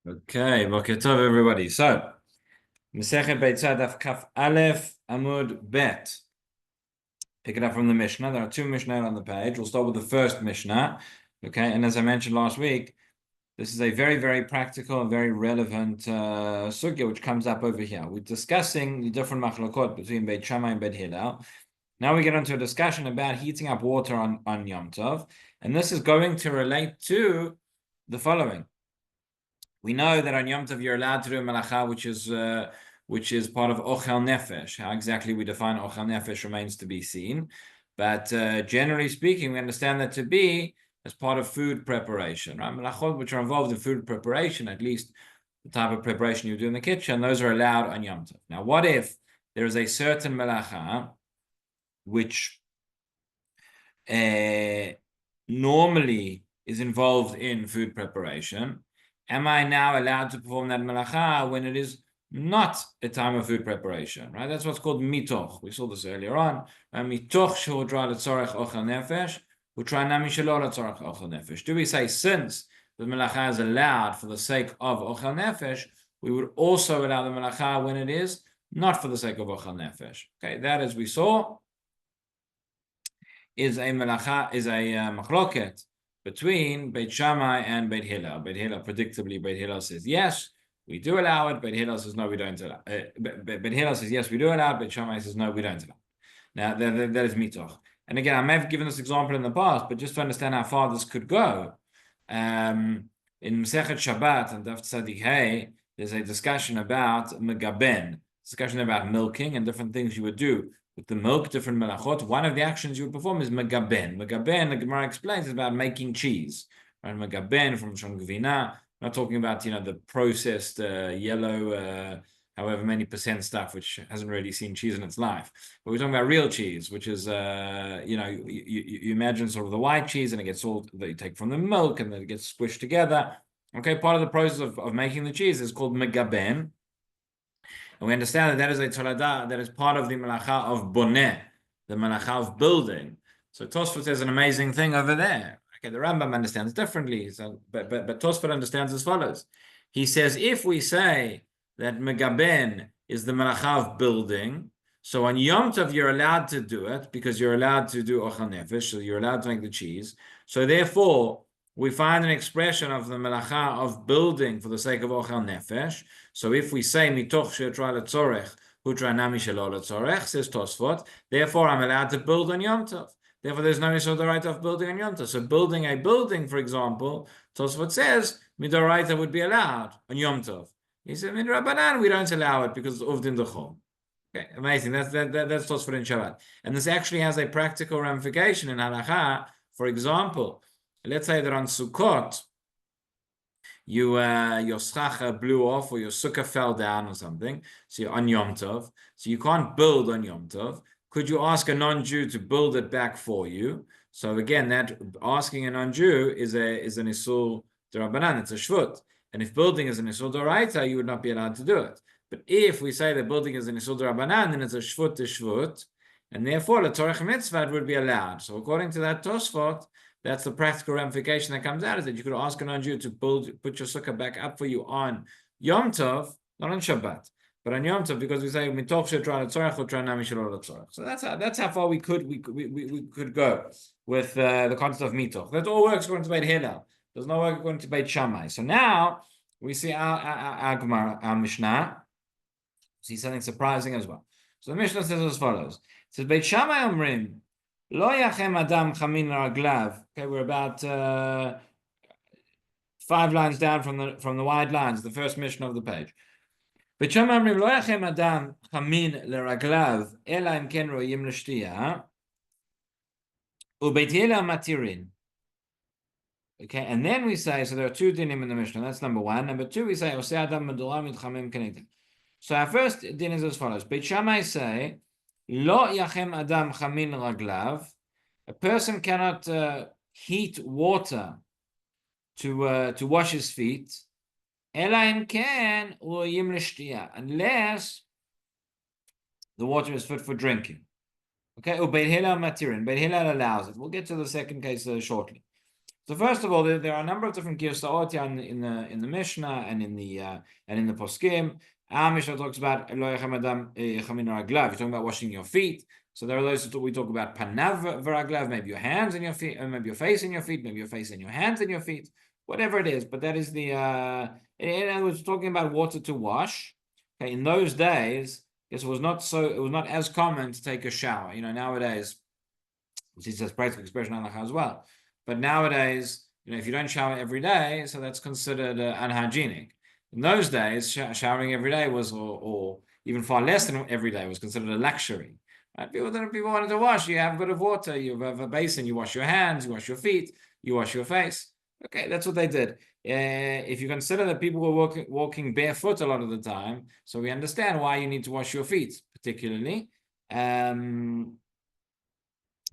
Okay, Boker Tov, everybody. So, Masechet Beitzah Daf Kaf Aleph Amud Bet. Pick it up from the Mishnah. There are two Mishnah on the page. We'll start with the first Mishnah. Okay, and as I mentioned last week, this is a very, very practical and very relevant sugya which comes up over here. We're discussing the different machlokot between Beit Shammai and Beit Hillel. Now we get into a discussion about heating up water on Yom Tov, and this is going to relate to the following. We know that on Yom Tov you're allowed to do a malacha, which is part of ochel nefesh. How exactly we define ochel nefesh remains to be seen, but generally speaking, we understand that to be as part of food preparation. Right? Malachot which are involved in food preparation, at least the type of preparation you do in the kitchen, those are allowed on Yom Tov. Now, what if there is a certain malacha which normally is involved in food preparation? Am I now allowed to perform that malacha when it is not a time of food preparation? Right? That's what's called mitoch. We saw this earlier on. Mitoch shehodra letzorech ochel nefesh, utra nami shelo letzorech ochel nefesh. Do we say since the malacha is allowed for the sake of ochel nefesh, we would also allow the malacha when it is not for the sake of ochel nefesh? Okay, that, as we saw, is a malacha, is a machloket between Beit Shammai and Beit Hillel. Beit Hillel, predictably, Beit Hillel says yes, we do allow it. Beit Hillel says no, we don't allow it. Beit Hillel says yes, we do allow it. Beit Shammai says no, we don't allow it. Now that is mitoch. And again, I may have given this example in the past, but just to understand how far this could go, in Masechet Shabbat and Daf Tzadik Hey, there's a discussion about megaben, discussion about milking and different things you would do with the milk, different melachot. One of the actions you would perform is megaben. Megaben, the Gemara explains, is about making cheese. Right? Megaben from gvina. Not talking about the processed yellow, however many percent stuff, which hasn't really seen cheese in its life. But we're talking about real cheese, which is you imagine sort of the white cheese, and it gets all that you take from the milk, and then it gets squished together. Okay, part of the process of making the cheese is called megaben. And we understand that that is a tolada, that is part of the malacha of boneh, the malacha of building. So Tosfot says an amazing thing over there. Okay, the Rambam understands differently, but Tosfot understands as follows. He says, if we say that megaben is the malacha of building, so on Yom Tov you're allowed to do it because you're allowed to do ochel nefesh, so you're allowed to make the cheese. So therefore, we find an expression of the melacha of building for the sake of ochel nefesh. So if we say mitoch she'tra letzorech hutra nami shelo letzorech, says Tosfot, therefore I'm allowed to build on Yom Tov. Therefore, there's no misodoraita of building on Yom Tov. So building a building, for example, Tosfot says midoraita would be allowed on Yom Tov. He said midrabanan we don't allow it because it's uvdin dechol. Okay, amazing. That's Tosfot in Shabbat, and this actually has a practical ramification in halacha. For example, let's say that on Sukkot, your schacha blew off or your sukkah fell down or something. So you're on Yom Tov. So you can't build on Yom Tov. Could you ask a non-Jew to build it back for you? So again, that asking a non-Jew is an isur d'Rabbanan. It's a shvut. And if building is an isur d'oraita, you would not be allowed to do it. But if we say that building is an isur d'Rabbanan, then it's a shvut d'shvut. And therefore, the Torah mitzvah would be allowed. So according to that Tosfot, that's the practical ramification that comes out, is that you could ask a non-Jew to put your sukkah back up for you on Yom Tov, not on Shabbat, but on Yom Tov, because we say mitoch she'tra letzorech utra nami shelo letzorech. So that's how far we could go with the concept of mitoch. That all works according to Beit Hillel. Does not work according to Beit Shammai. So now we see our Gemara, our Mishnah. See something surprising as well. So the Mishnah says as follows: it says Beit Shammai omrim, Lo yachem adam chamin raglav. Okay, we're about 5 lines down from the wide lines, the first mission of the page. Beit Shammai omrim lo yachem adam chamin leraglav ela im ken ro'yim l'shtiya uBeit Hillel matirin. Okay, and then we say, so there are 2 dinim in the Mishnah. That's number 1. Number 2, we say oseh adam medulah mitchamim kenegdeh. So our first din is as follows. Beit Shammai say, Lo yachem adam chamin raglav. A person cannot heat water to wash his feet. Ela im ken ro'yim l'shtiya, unless the water is fit for drinking. Okay, Beit Hillel matirin. Beit Hillel allows it. We'll get to the second case shortly. So first of all, there are a number of different girsaot in the Mishnah and in the Poskim. Our Mishnah talks about you're talking about washing your feet. So there are those that we talk about panav v'raglav, maybe your hands and your feet, or maybe your face and your feet, maybe your face and your hands and your feet, whatever it is. But that is the in other words, talking about water to wash. Okay, in those days, it was not as common to take a shower. Nowadays, which is a practical expression halacha as well. But nowadays, if you don't shower every day, so that's considered unhygienic. In those days, showering every day was, or even far less than every day, was considered a luxury. Right? People wanted to wash. You have a bit of water, you have a basin, you wash your hands, you wash your feet, you wash your face. Okay, that's what they did. If you consider that people were walking barefoot a lot of the time, so we understand why you need to wash your feet, particularly.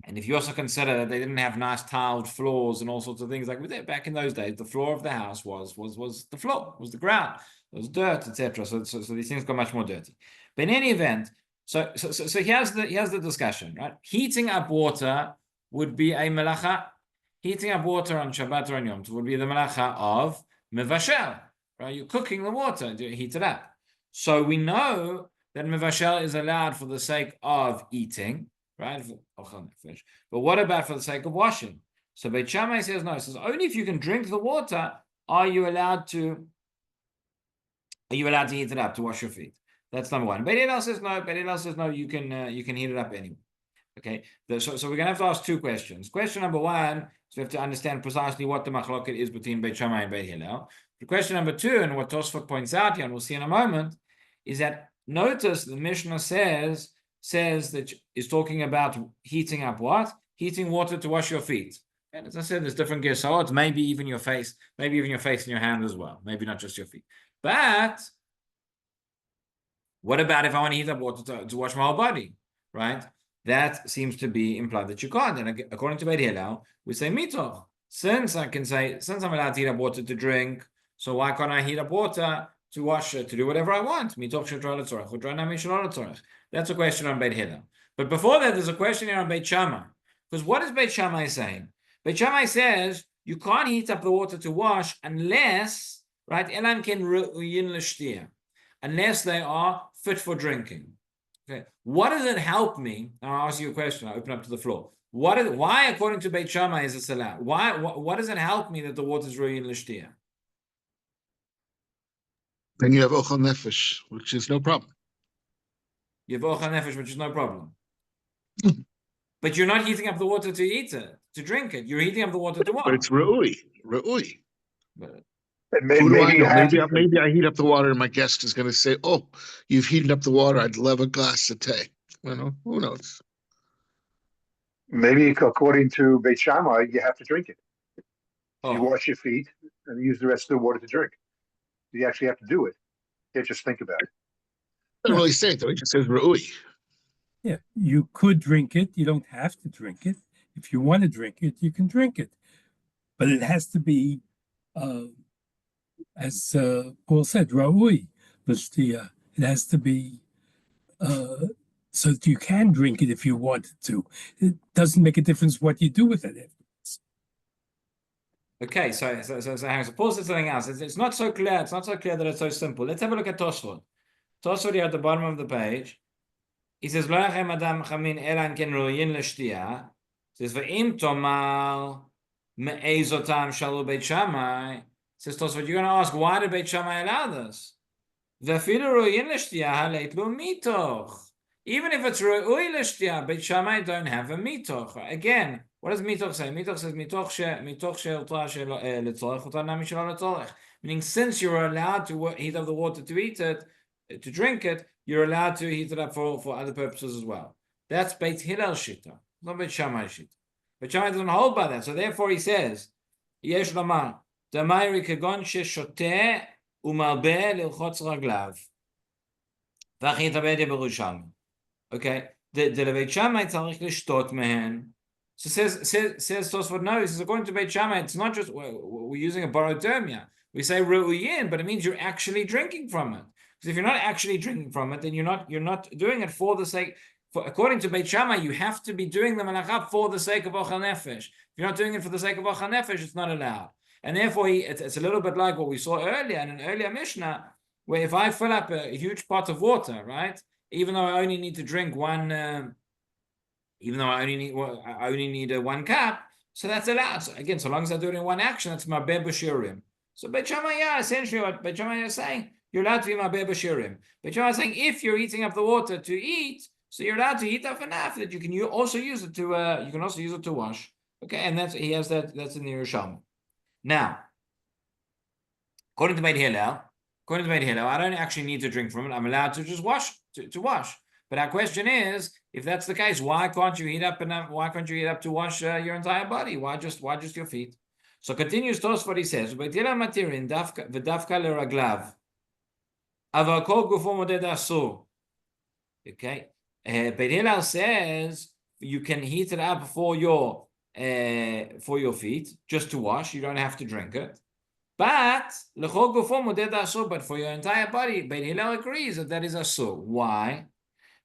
And if you also consider that they didn't have nice tiled floors and all sorts of things like we did back in those days, the floor of the house was the floor, was the ground, there was dirt, etc. So these things got much more dirty. But in any event, so here's the discussion, right? Heating up water would be a melacha. Heating up water on Shabbat or on Yom Tov would be the melacha of mevashel, right? You're cooking the water to heat it up. So we know that mevashel is allowed for the sake of eating, right? But what about for the sake of washing? So Beit Shammai says no. It says only if you can drink the water are you allowed to heat it up to wash your feet. That's number one. Beit Hillel says no. Beit Hillel says no. You can heat it up anyway. Okay. So we're going to have to ask two questions. Question number one is we have to understand precisely what the machloket is between Beit Shammai and Beit Hillel. The question number two, and what Tosfot points out here, and we'll see in a moment, is that notice the Mishnah says that is talking about heating up what? Heating water to wash your feet. And as I said, there's different gesaot, maybe even your face and your hand as well. Maybe not just your feet. But what about if I want to heat up water to wash my whole body? Right? That seems to be implied that you can't. And according to Beit Hillel, we say mitoch. Since I'm allowed to heat up water to drink, so why can't I heat up water to wash, to do whatever I want? That's a question on Beit Hillel. But before that, there's a question here on Beit Shammai. Because what is Beit Shammai saying? Beit Shammai says you can't heat up the water to wash unless, right, unless they are fit for drinking. Okay. What does it help me? I'll ask you a question. I'll open up to the floor. Why, according to Beit Shammai, is this allowed? What does it help me that the water is ru'in l'shtia? Then you have ochel nefesh, which is no problem. You have ochel nefesh, which is no problem. But you're not heating up the water to eat it, to drink it. You're heating up the water to what? But it's ru'ui. Maybe I heat up the water and my guest is going to say, oh, you've heated up the water. I'd love a glass of tea. Who knows? Maybe according to Beit Shammai, you have to drink it. You wash your feet and use the rest of the water to drink. You actually have to do it. You can't just think about it. Doesn't really say it, though. It just says ru'ui. Yeah, you could drink it. You don't have to drink it. If you want to drink it, you can drink it. But it has to be, as Paul said, ra'ui, l'shtia. It has to be so that you can drink it if you wanted to. It doesn't make a difference what you do with it. Okay, so Paul said something else. It's not so clear. It's not so clear that it's so simple. Let's have a look at Tosfot. Tosfot here at the bottom of the page. He says, "Lo yachem adam chamin elan ken ruyin l'shtia." Says, "Ve'im tomar me'ezotam shalu Beit Shammai." Says Tosfot, you're going to ask, why did Beit Shammai allow this? Ve'afilu ruyin l'shtia haleit lo mitoch. Even if it's ru'ui l'shtia, Beit Shammai don't have a mitoch. Again, what does mitoch say? Mitoch says mitoch letzorech utar nami shelo letzorech. Meaning, since you're allowed to heat up the water to eat it, to drink it, you're allowed to heat it up for other purposes as well. That's Beit Hillel shita, not Beit Shammai shita. Beit Shammai doesn't hold by that, so therefore he says, "Yesh lomar damayri kagon sheshoteh umalbeh lilchotz raglav v'achit abedi berushalmi." Okay, the Beit Shammai tzarich lishtot mehen. So says Tosfot, no, he says according to Beit Shammai, it's not just we're using a borrowed term here. We say ru'uyin, but it means you're actually drinking from it. Because if you're not actually drinking from it, then you're not doing it for the sake according to Beit Shammai, you have to be doing the malacha for the sake of ochel nefesh. If you're not doing it for the sake of ochel nefesh, it's not allowed. And therefore, it's a little bit like what we saw earlier in an earlier Mishnah, where if I fill up a huge pot of water, right, even though I only need to drink one, even though I only need 1 cup, so that's allowed. So again, so long as I do it in one action, that's mabeh b'shiurim. So Beit Shammai, essentially what Beit Shammai is saying, you're allowed to be mabeh b'shiurim. Beit Shammai is saying if you're heating up the water to eat, so you're allowed to heat up enough that you can also use it to wash. Okay, and that's in the Yerushalmi. Now, according to Beit Hillel, I don't actually need to drink from it. I'm allowed to just wash to wash. But our question is, if that's the case, why can't you heat up enough? Why can't you heat up to wash your entire body? Why just your feet? So continues Tosfot, he says, Beit Hillel matirin v'dafka leraglav, aval kol gufo moded asur. Okay, Beit Hillel says you can heat it up for your feet just to wash. You don't have to drink it. But for your entire body, Beit Hillel agrees that is asur. Why?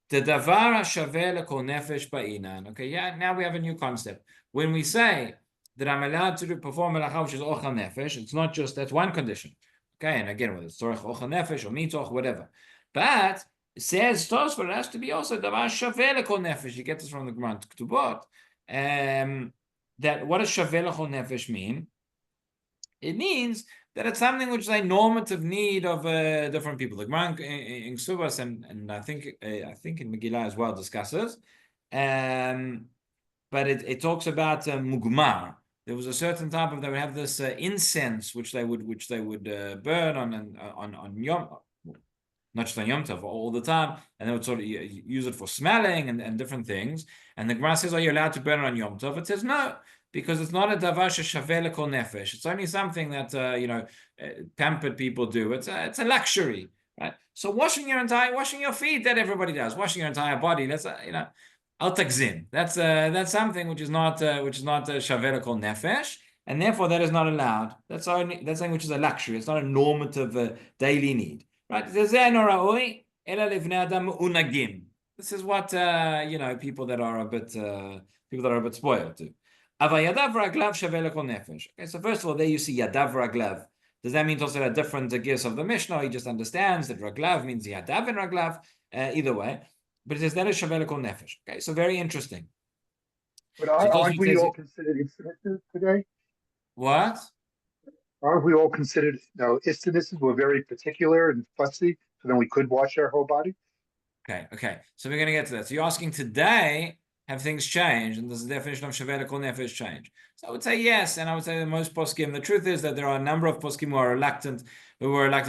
The davar shaveh lekol nefesh ba'inan. Okay, now we have a new concept. When we say that I'm allowed to perform melacha which is ochel nefesh, it's not just that's one condition. Okay, and again, whether it's tzorech ochel nefesh or mitoch, whatever. But it says Tosfot, it has to be also davar shaveh lekol nefesh. You get this from the Gemara Ketubot. That what does shaveh lekol nefesh mean? It means that it's something which is a normative need of different people. The Gemara in Ksubas and I think in Megillah as well discusses, but it talks about mugmar. There was a certain type of, they would have this incense which they would burn on Yom, not just on Yom Tov, all the time, and they would sort of use it for smelling and different things. And the Gemara says, are you allowed to burn it on Yom Tov? It says no, because it's not a davar sheshaveh lekol nefesh. It's only something that pampered people do. It's a luxury, right? So washing your feet, that everybody does. Washing your entire body, that's al takzim. That's something which is not shaveh lekol nefesh, and therefore that is not allowed. That's something which is a luxury. It's not a normative daily need, right? This is what people that are a bit spoiled do. Okay, so first of all, there you see yadav raglav. Does that mean to also a different gears of the Mishnah? He just understands that raglav means yadav and raglav, either way. But it says that is shaveh lekol nefesh. Okay, so very interesting. But aren't we all considered incidences today? What? Aren't we all considered, incidences were very particular and fussy, so then we could wash our whole body? Okay. So we're going to get to that. So you're asking today, have things changed? And does the definition of shaveh lekol nefesh change? So I would say yes, and I would say that most poskim. The truth is that there are a number of poskim who were reluctant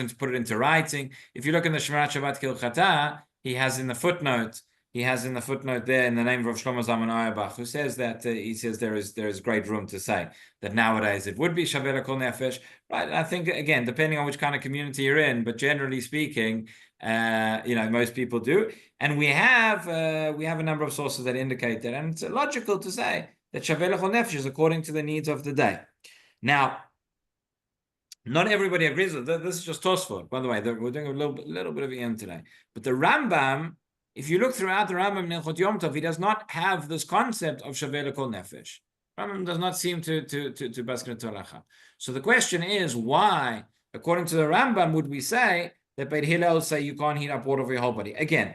to put it into writing. If you look in the Shemirat Shabbat Kilchata, he has in the footnote there in the name of Shlomo Zalman Auerbach, who says that he says there is great room to say that nowadays it would be shaveh lekol nefesh, right? And I think again, depending on which kind of community you're in, but generally speaking, most people do, and we have a number of sources that indicate that, and it's logical to say that shaveh lekol nefesh is according to the needs of the day. Now, not everybody agrees with this. This is just Tosfot, by the way. We're doing a little bit of EM today, but the Rambam, if you look throughout the Rambam in Hilchot Yom Tov, he does not have this concept of shaveh lekol nefesh. Rambam does not seem to basket halacha. So the question is, why, according to the Rambam, would we say that Beit Hillel say you can't heat up water for your whole body? Again,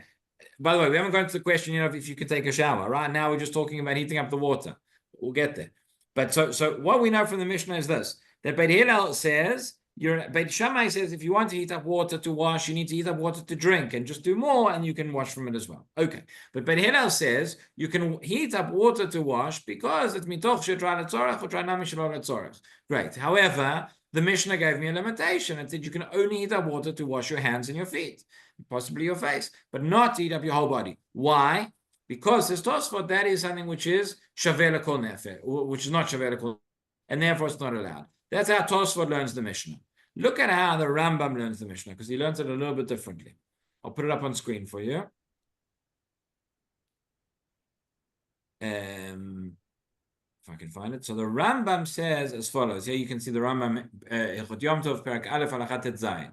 by the way, we haven't gone to the question, if you could take a shower. Right now, we're just talking about heating up the water. We'll get there. But so what we know from the Mishnah is this: that Beit Hillel says, Beit Shammai says, if you want to heat up water to wash, you need to heat up water to drink, and just do more, and you can wash from it as well. Okay, but Beit Hillel says you can heat up water to wash because it's mitoch she'tra letzorech or tra nami shelo letzorech. Great. However, the Mishnah gave me a limitation. It said you can only heat up water to wash your hands and your feet, possibly your face, but not to heat up your whole body. Why? Because this Tosfot, that is something which is shaveh lekol nefesh, which is not shaveh lekol, and therefore it's not allowed. That's how Tosfot learns the Mishnah. Look at how the Rambam learns the Mishnah, because he learns it a little bit differently. I'll put it up on screen for you. If I can find it. So the Rambam says as follows. Here you can see the Rambam, Hilchot Yom Tov, Perak Aleph, Halachat Tet Zayin.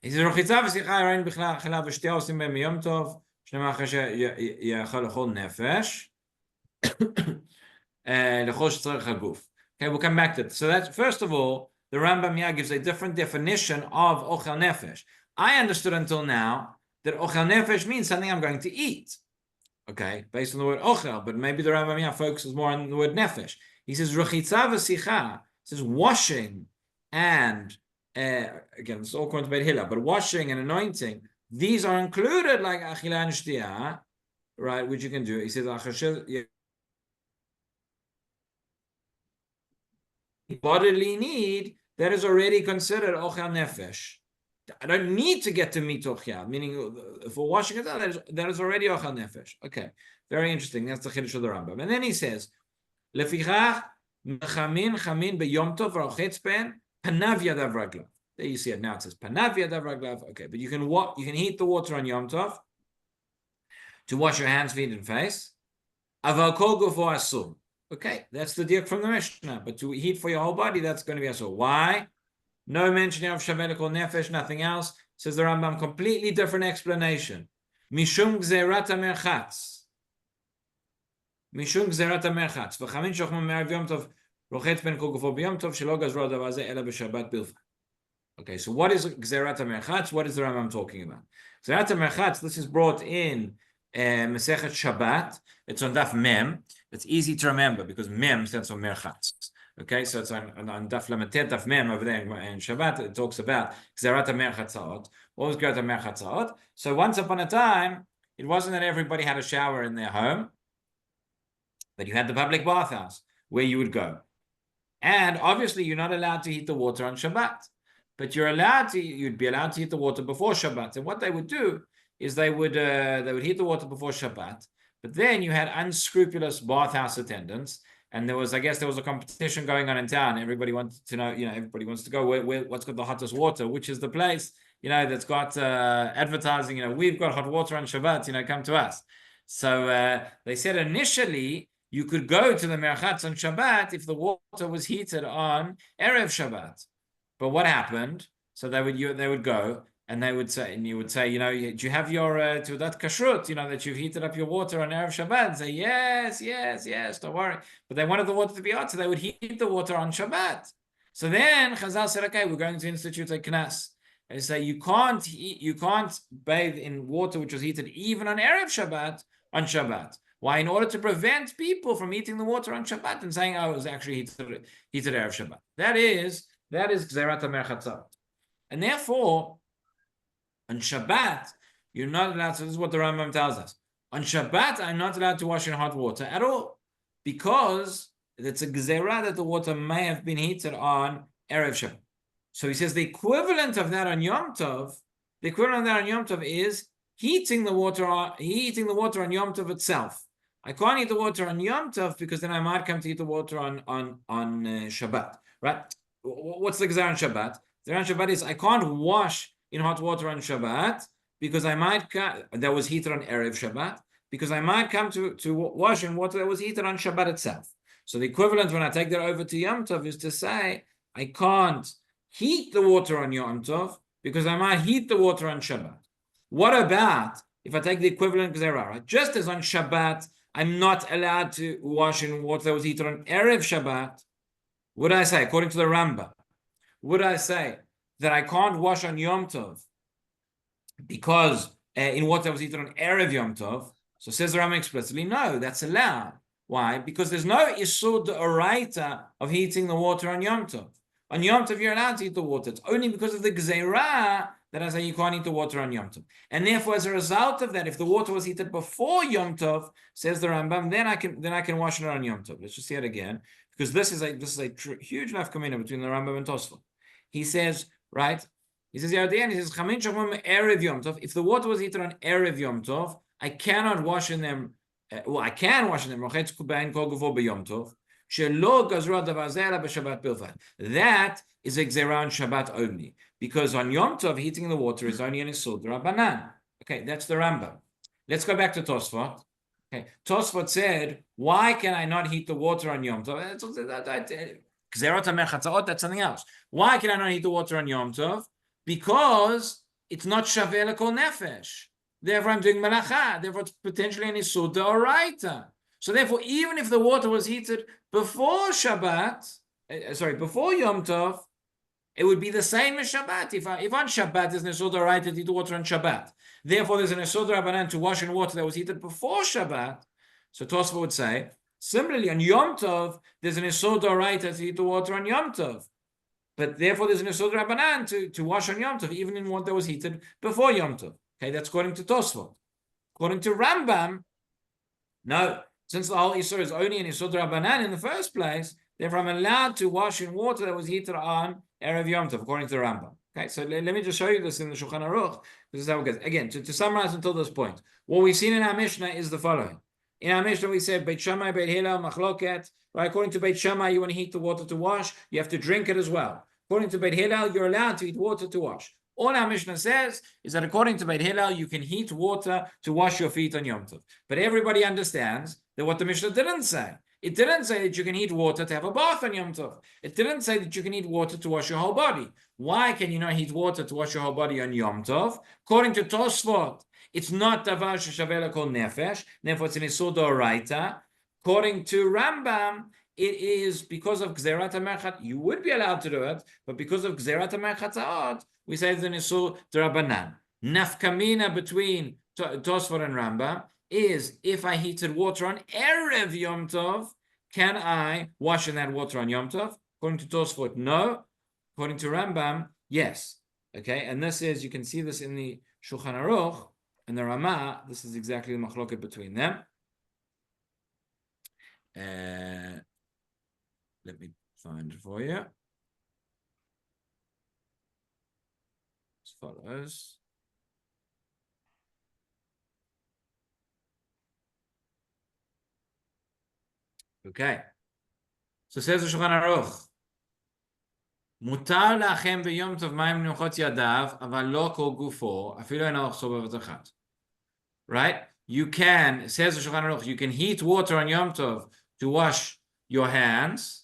He says, Rochitza v'sicha rein b'chila v'shtea osim b'hem Yom Tov, יאכל לכל נפש, לכל שצריך הגוף. Okay, we'll come back to it. So that's, first of all, the Rambam gives a different definition of ochel nefesh. I understood until now that ochel nefesh means something I'm going to eat. Okay, based on the word ochel, but maybe the Rambam focuses more on the word nefesh. He says rechitza v'sicha, says washing and again, it's all according to Beit Hillel, but washing and anointing, these are included like achila and shtiyah, right? Which you can do. He says bodily need that is already considered ochel nefesh. I don't need to get to meat ochel, meaning for washing it out, that is already ochel nefesh. Okay, very interesting. That's the chiddush of the Rambam. And then he says, lefichach mechamin chamin beyom tov rochetz ben panav yadav raglav. There you see it now. It says panav yadav raglav. Okay, but you can heat the water on Yom Tov to wash your hands, feet, and face. Aval kol gufo asur. Okay, that's the diak from the Mishnah. But to heat for your whole body, that's going to be asur. Why? No mentioning of Shaveh Kol Nefesh, nothing else. Says the Rambam, completely different explanation. Mishum gzerat merchatz. Mishum gzerat merchatz. V'chamin shochma me'av Yom Tov rochetz ben kol gufo b'Yom Tov shelo gazro davar zeh ela b'Shabbat bilvad. Okay, so what is gzerat merchatz? What is the Rambam talking about? Gzerat merchatz, this is brought in Masechet Shabbat. It's on Daf Mem. It's easy to remember because Mem stands for merchatz. Okay, so it's on Daf Lametet, Daf Mem over there in Shabbat. It talks about Gzerat HaMerchatzot. What was Gzerat HaMerchatzot? So once upon a time, it wasn't that everybody had a shower in their home, but you had the public bathhouse where you would go. And obviously, you're not allowed to heat the water on Shabbat, but you'd be allowed to heat the water before Shabbat. And what they would do is they would heat the water before Shabbat. But then you had unscrupulous bathhouse attendants. And there was a competition going on in town. Everybody wanted to know, everybody wants to go what's got the hottest water, which is the place, that's got advertising, we've got hot water on Shabbat, come to us. So they said initially you could go to the merchatz on Shabbat if the water was heated on Erev Shabbat. But what happened? So they would go and they would say, and you would say, do you have your Tudat Kashrut, that you've heated up your water on Erev Shabbat? And say, yes, don't worry. But they wanted the water to be hot, so they would heat the water on Shabbat. So then Chazal said, okay, we're going to institute a knas. They say you can't bathe in water which was heated even on Erev Shabbat on Shabbat. Why? In order to prevent people from eating the water on Shabbat and saying, oh, it was actually heated Erev Shabbat. That is Gzerat HaMerchatzot. And therefore, on Shabbat, you're not allowed to, this is what the Rambam tells us. On Shabbat, I'm not allowed to wash in hot water at all, because it's a gzerah that the water may have been heated on Erev Shabbat. So he says the equivalent of that on Yom Tov, is heating the water on Yom Tov itself. I can't heat the water on Yom Tov because then I might come to heat the water on Shabbat, right? What's the gzerah on Shabbat? The gzerah on Shabbat is I can't wash in hot water on Shabbat because that was heated on Erev Shabbat, because I might come to wash in water that was heated on Shabbat itself. So the equivalent when I take that over to Yom Tov is to say I can't heat the water on Yom Tov because I might heat the water on Shabbat. What about if I take the equivalent gzerah, right? Just as on Shabbat I'm not allowed to wash in water that was heated on Erev Shabbat, would I say, according to the Rambam, would I say that I can't wash on Yom Tov because in water that was heated on Erev Yom Tov? So says the Rambam explicitly, no, that's allowed. Why? Because there's no Isur D'Oraita of heating the water on Yom Tov. On Yom Tov, you're allowed to heat the water. It's only because of the Gzeirah that I say you can't heat the water on Yom Tov. And therefore, as a result of that, if the water was heated before Yom Tov, says the Rambam, then I can wash it on Yom Tov. Let's just see it again, because this is a huge nafkamina between the Rambam and Tosfot. He says, right? He says at the end, he says, Chamin Shachmam Erev Yom Tov. If the water was heated on Erev Yom Tov, I cannot wash in them. I can wash in them. Rochetz kubayin kol gufo b'Yom Tov. Shelo gazro davar zeh ela b'Shabbat bilvad. That is a gzerah on Shabbat only, because on Yom Tov heating the water is only an Isur D'Rabbanan. Okay, that's the Rambam. Let's go back to Tosfot. Okay, Tosfot said, why can I not heat the water on Yom Tov? Gzerot HaMerchatzot, that's something else. Why can I not heat the water on Yom Tov? Because it's not Shaveh L'Kol Nefesh. Therefore, I'm doing melacha. Therefore, it's potentially an isur d'oraita. So therefore, even if the water was heated before Shabbat, before Yom Tov, it would be the same as Shabbat. If on Shabbat there's an isur d'oraita to eat water on Shabbat, therefore there's an isur d'rabanan to wash in water that was heated before Shabbat. So Tosfot would say, similarly on Yom Tov, there's an isur d'oraita to eat the water on Yom Tov. But therefore there's an isur d'rabanan to wash on Yom Tov, even in water that was heated before Yom Tov. Okay, that's according to Tosfot. According to Rambam, no, since the whole isur is only an isur d'rabanan in the first place, therefore I'm allowed to wash in water that was heated on Erev Yom Tov, according to the Rambam. Okay, so let me just show you this in the Shulchan Aruch. This is how it goes. Again, to summarize until this point, what we've seen in our Mishnah is the following. In our Mishnah, we said Beit Shammai, Beit Hillel, Machloket. Right? According to Beit Shammai, you want to heat the water to wash, you have to drink it as well. According to Beit Hillel, you're allowed to heat water to wash. All our Mishnah says is that according to Beit Hillel, you can heat water to wash your feet on Yom Tov. But everybody understands that what the Mishnah didn't say. It didn't say that you can heat water to have a bath on Yom Tov. It didn't say that you can heat water to wash your whole body. Why can you not heat water to wash your whole body on Yom Tov? According to Tosfot, it's not davar sheshaveh lekol nefesh. Therefore, it's an isur d'oraita. According to Rambam, it is because of gzerat hamerchat. You would be allowed to do it, but because of gzerat hamerchatzot, we say it's an isur d'rabanan. Nafkamina between Tosfot and Rambam is if I heated water on Erev Yom Tov, can I wash in that water on Yom Tov? According to Tosfot, no. According to Rambam, yes. Okay, and this is, you can see this in the Shulchan Aruch and the Ramah. This is exactly the machloket between them. Let me find it for you. As follows. Okay. So says the Shulchan Aruch. מותר לכם ביום טוב מים לנחות ידיו, אבל לא כל גופו, אפילו אין לחצוב בבת אחת. Right? You can, says the Shulchan Aruch, you can heat water on Yom Tov to wash your hands.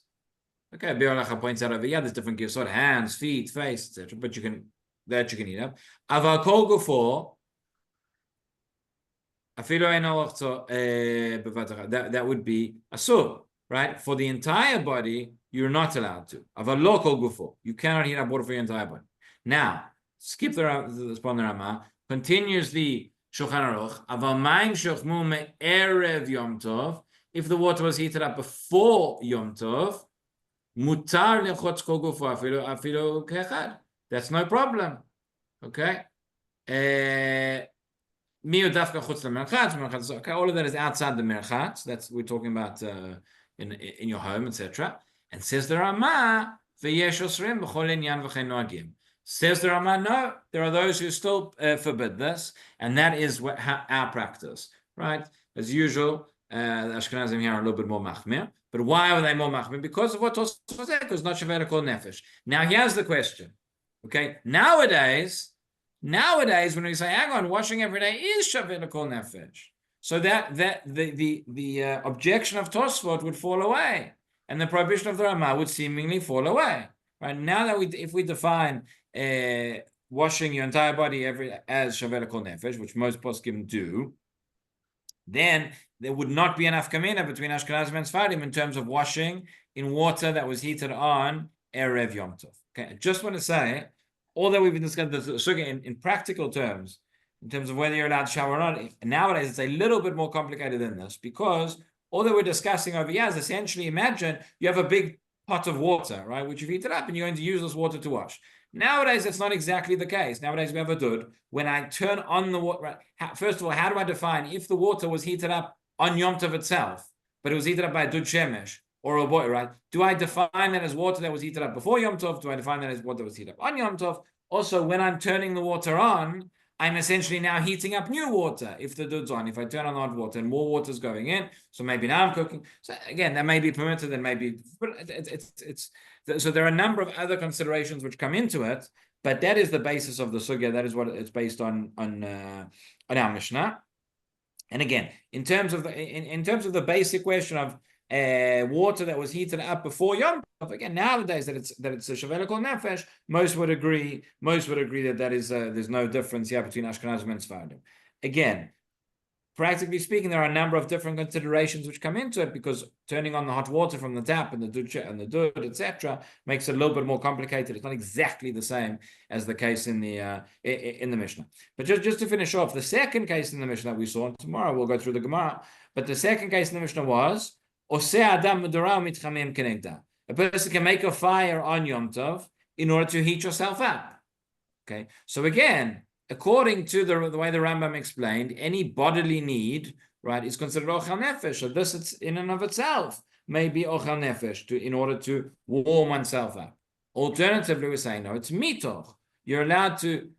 Okay, Be'er Halacha points out over here, there's different gifts, hands, feet, face, etc. But you can heat up. אבל כל גופו, אפילו אין לחצוב בבת אחת. That would be asur, right? For the entire body, you're not allowed to. Aval lo kol gufo. You cannot heat up water for your entire body. Now, skip the Rama. Continues the Shulchan Aruch. Aval mayim shochmu me'erev Yom Tov. If the water was heated up before Yom Tov, mutar lechotz kol gufo afilo kechad. That's no problem. Okay. All of that is outside the merchat. That's we're talking about in your home, etc. And says the Ramah, says the Ramah, no, there are those who still forbid this, and that is our practice, right? As usual, the Ashkenazim here are a little bit more machmir. But why are they more machmir? Because of what Tosfot said, because not shaveh lekol nefesh. Now here's the question. Okay, nowadays, when we say, hang on, washing every day is shaveh lekol nefesh. So that the objection of Tosfot would fall away, and the prohibition of the Ramah would seemingly fall away. Right now, if we define washing your entire body as shaveh lekol nefesh, which most poskim do, then there would not be enough kamina between Ashkenazim and Sfardim in terms of washing in water that was heated on Erev Yom Tov. Okay, I just want to say, although we've been discussing the sugya in practical terms, in terms of whether you're allowed to shower or not, nowadays it's a little bit more complicated than this, because all that we're discussing over here is essentially, imagine you have a big pot of water, right, which you've heated up, and you're going to use this water to wash. Nowadays, it's not exactly the case. Nowadays, we have a dud. When I turn on the water, right, first of all, how do I define if the water was heated up on Yom Tov itself, but it was heated up by a dud shemesh or a boy, right? Do I define that as water that was heated up before Yom Tov? Do I define that as water that was heated up on Yom Tov? Also, when I'm turning the water on, I'm essentially now heating up new water. If the dud's on, if I turn on the hot water and more water is going in, so maybe now I'm cooking. So again, that may be permitted, and maybe, but so there are a number of other considerations which come into it. But that is the basis of the sugya. That is what it's based on our Mishnah. And again, in terms of the basic question of water that was heated up before Yom Tov, again, nowadays that it's a shaveh lekol nefesh, most would agree that is there's no difference here between Ashkenazim and Sfardim. again, practically speaking, there are a number of different considerations which come into it, because turning on the hot water from the tap and the ducha and the dud, etc., makes it a little bit more complicated. It's not exactly the same as the case in the Mishnah. But just to finish off, the second case in the Mishnah that we saw, and tomorrow we'll go through the Gemara, but the second case in the Mishnah was Oseh Adam Medorah Mitchamim Kenegda. A person can make a fire on Yom Tov in order to heat yourself up. Okay, so again, according to the way the Rambam explained, any bodily need, right, is considered ochel nefesh. So this, it's in and of itself, may be ochel nefesh in order to warm oneself up. Alternatively, we're saying no, it's mitoch. You're allowed to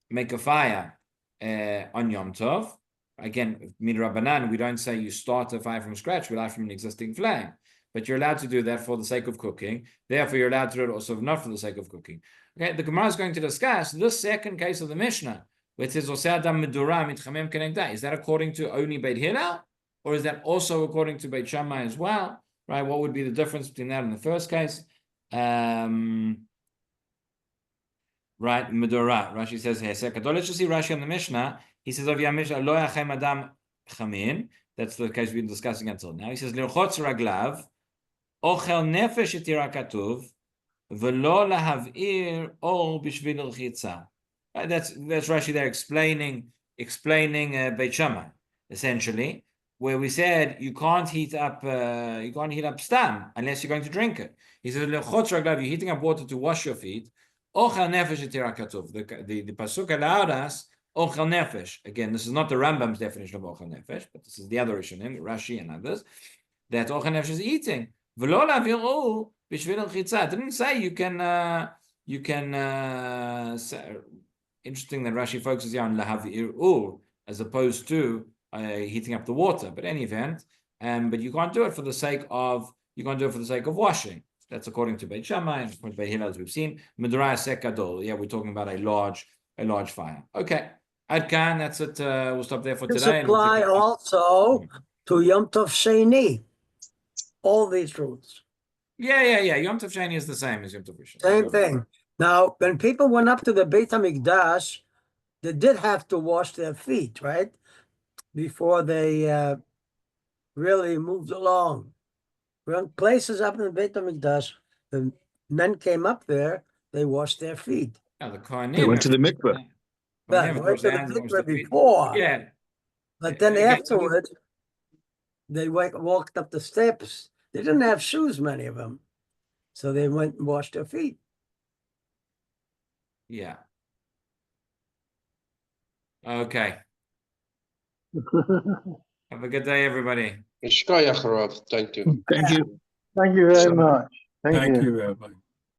make a fire on Yom Tov. Again, midrabanan, we don't say you start a fire from scratch. We light from an existing flame. But you're allowed to do that for the sake of cooking. Therefore, you're allowed to do it also not for the sake of cooking. Okay, the Gemara is going to discuss this second case of the Mishnah, where it says Oseh Adam Medorah Mitchamim Kenegda. Is that according to only Beit Hillel, or is that also according to Beit Shammai as well? Right? What would be the difference between that and the first case? Right, Medorah. Rashi says here. Let's just see Rashi on the Mishnah. He says, "Of Mishnah Lo Yachem Adam Chamin." That's the case we've been discussing until now. He says, "Lirchotz raglav ochel nefesh etira katuv v'lo lahavir or b'shvil l'chitza." That's Rashi there explaining Beit Shammai, essentially, where we said you can't heat up stam unless you're going to drink it. He says, "Lirchotz raglav," you're heating up water to wash your feet. Ochel nefesh etira katuv. The pasuk allowed us ochel nefesh. Again, this is not the Rambam's definition of ochel nefesh, but this is the other Rishonim, Rashi and others, that ochel nefesh is eating. V'lo laviru b'shvil l'chitza. It didn't say you can. Interesting that Rashi focuses here on lahavir as opposed to heating up the water. But in any event, but you can't do it for the sake of washing. That's according to Beit Shammai and according to Beit Hillel, as we've seen. Medorah sekadol. Yeah, we're talking about a large fire. Okay. Adkan, that's it. We'll stop there for This today. apply also to Yom Tov Sheni. All these rules. Yeah. Yom Tov Sheni is the same as Yom Tov Rishon. Same thing. Now, when people went up to the Beit HaMikdash, they did have to wash their feet, right? Before they really moved along. When places up in the Beit HaMikdash, the men came up there, they washed their feet. The Kohanim, They went to the mikveh. Yeah, they went to the mikveh before. Yeah. But then afterward, they walked up the steps. They didn't have shoes, many of them. So they went and washed their feet. Yeah. Okay. Have a good day, everybody. Shkoyach, Rav. Thank you. Thank you. Thank you very much. Thank you, Rabbi.